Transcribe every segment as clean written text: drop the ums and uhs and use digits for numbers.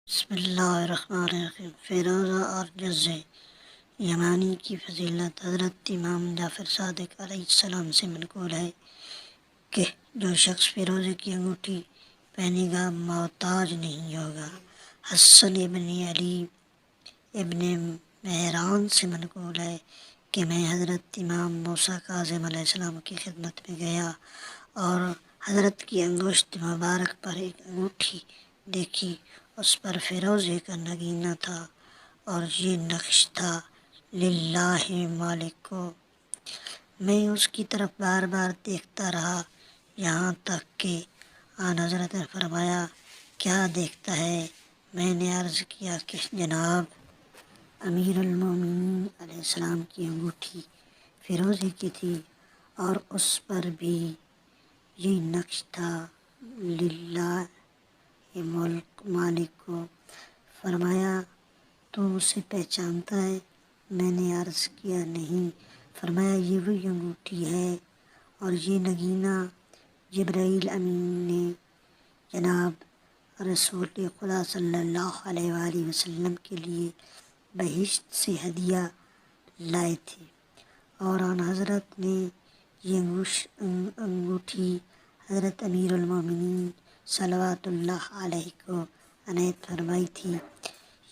بسم اللہ الرحمن الرحیم۔ فیروزہ اور جز یمانی کی فضیلت حضرت امام جعفر صادق علیہ السلام سے منقول ہے کہ جو شخص فیروزے کی انگوٹھی پہنے گا محتاج نہیں ہوگا۔ حسن ابن علی ابن مہران سے منقول ہے کہ میں حضرت امام موسیٰ کاظم علیہ السلام کی خدمت میں گیا اور حضرت کی انگشت مبارک پر ایک انگوٹھی دیکھی، اس پر فیروزے کا نگینہ تھا اور یہ نقش تھا: للہ مالک کو۔ میں اس کی طرف بار بار دیکھتا رہا یہاں تک کہ آن حضرت نے فرمایا: کیا دیکھتا ہے؟ میں نے عرض کیا کہ جناب امیر المومنین علیہ السلام کی انگوٹھی فیروزے کی تھی اور اس پر بھی یہ نقش تھا: للہ مالک کو۔ فرمایا: تو اسے پہچانتا ہے؟ میں نے عرض کیا: نہیں۔ فرمایا: یہ وہی انگوٹھی ہے اور یہ نگینہ جبرائیل امین نے جناب رسول خدا صلی اللہ علیہ وآلہ وسلم کے لیے بہشت سے ہدیہ لائے تھے، اور آن حضرت نے یہ انگوٹھی حضرت امیر المومنین صلوات اللہ علیہ کو عنایت فرمائی تھی،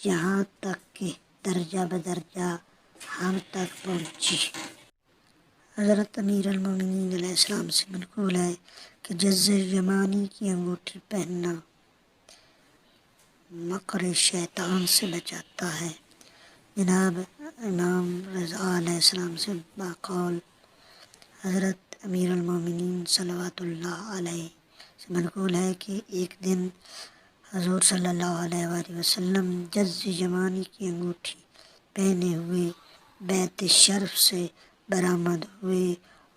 یہاں تک کہ درجہ بدرجہ ہم تک پہنچی۔ حضرت امیر المومنین علیہ السلام سے منقول ہے کہ جز یمانی کی انگوٹھی پہننا مکر شیطان سے بچاتا ہے۔ جناب امام رضا علیہ السلام سے بقول حضرت امیر المومنین صلوات اللہ علیہ سے منقول ہے کہ ایک دن حضور صلی اللہ علیہ وآلہ وسلم جز یمانی کی انگوٹھی پہنے ہوئے بیت شرف سے برآمد ہوئے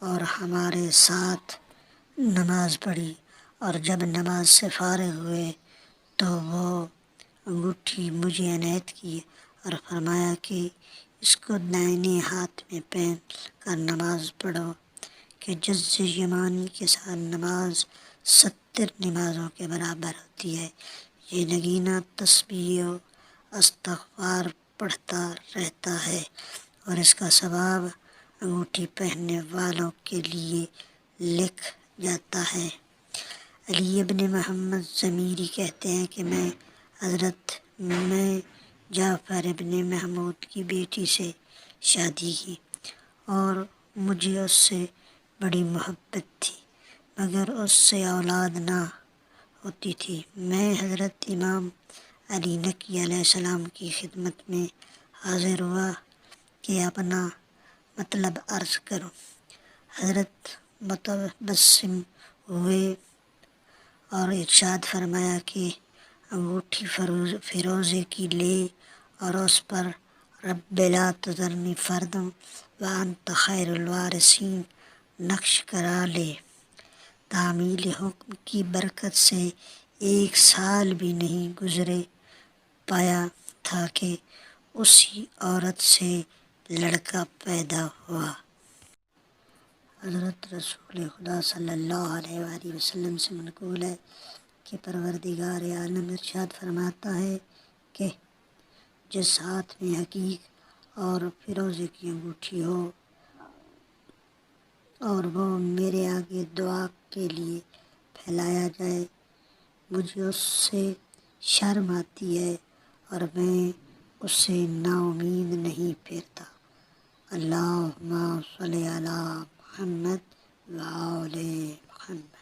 اور ہمارے ساتھ نماز پڑھی، اور جب نماز سے فارغ ہوئے تو وہ انگوٹھی مجھے عنایت کی اور فرمایا کہ اس کو دائنے ہاتھ میں پہن کر نماز پڑھو کہ جز یمانی کے ساتھ نماز 70 نمازوں کے برابر ہوتی ہے۔ یہ نگینہ تسبیح و استغفار پڑھتا رہتا ہے اور اس کا ثواب انگوٹھی پہننے والوں کے لیے لکھ جاتا ہے۔ علی ابن محمد ضمیری کہتے ہیں کہ میں جعفر ابن محمود کی بیٹی سے شادی کی اور مجھے اس سے بڑی محبت تھی، مگر اس سے اولاد نہ ہوتی تھی۔ میں حضرت امام علی نقی علیہ السلام کی خدمت میں حاضر ہوا کہ اپنا مطلب عرض کروں۔ حضرت متبسم ہوئے اور ارشاد فرمایا کہ انگوٹھی فیروزے کی لے اور اس پر رب لا تذرنی فردا وانت خیر الوارثین نقش کرا لے۔ تعمیل حکم کی برکت سے 1 سال بھی نہیں گزرے پایا تھا کہ اسی عورت سے لڑکا پیدا ہوا۔ حضرت رسول خدا صلی اللہ علیہ وآلہ وسلم سے منقول ہے کہ پروردگار عالم ارشاد فرماتا ہے کہ جس ہاتھ میں حقیق اور فیروزے کی انگوٹھی ہو اور وہ میرے آگے دعا کے لیے پھیلایا جائے، مجھے اس سے شرم آتی ہے اور میں اس سے نا امید نہیں پھرتا۔ اللہم صلی علی محمد و آل محمد۔